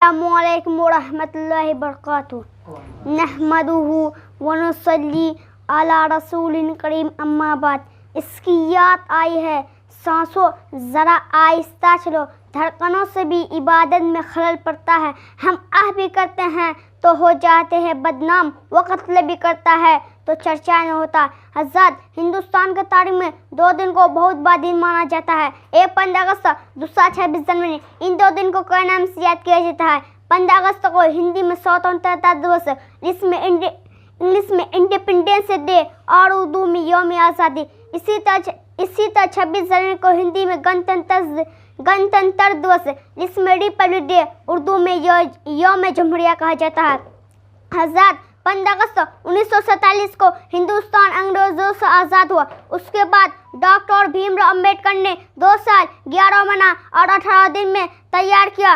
अस्सलामुअलैकुम वरहमतुल्लाहि वबरकातुहू नहमदुहू व नुसल्ली अला रसूलिन करीम अम्मा बाद। इसकी याद आई है सांसों ज़रा आहिस्ता चलो, धड़कनों से भी इबादत में खलल पड़ता है। हम आह भी करते हैं तो हो जाते हैं बदनाम, वो कत्ल भी करता है तो चर्चा न होता। हज़रत हिंदुस्तान के तारीख में दो दिन को बहुत बड़ा दिन माना जाता है। एक 15 अगस्त, दूसरा 26 जनवरी। इन दो दिन को कई नाम से याद किया जाता है। 15 अगस्त को हिंदी में स्वतंत्रता दिवस, इंग्लिश में इंडिपेंडेंस डे और उर्दू में यौम आज़ादी। इसी तरह 26 जनवरी को हिंदी में गणतंत्र दिवस, जिसमें रिपब्लिक डे, उर्दू में यौम जमहूरिया कहा जाता है। हज़रत 15 अगस्त 1947 को हिंदुस्तान अंग्रेजों से आज़ाद हुआ। उसके बाद डॉक्टर भीमराव अम्बेडकर ने 2 साल 11 महीना और 18 दिन में तैयार किया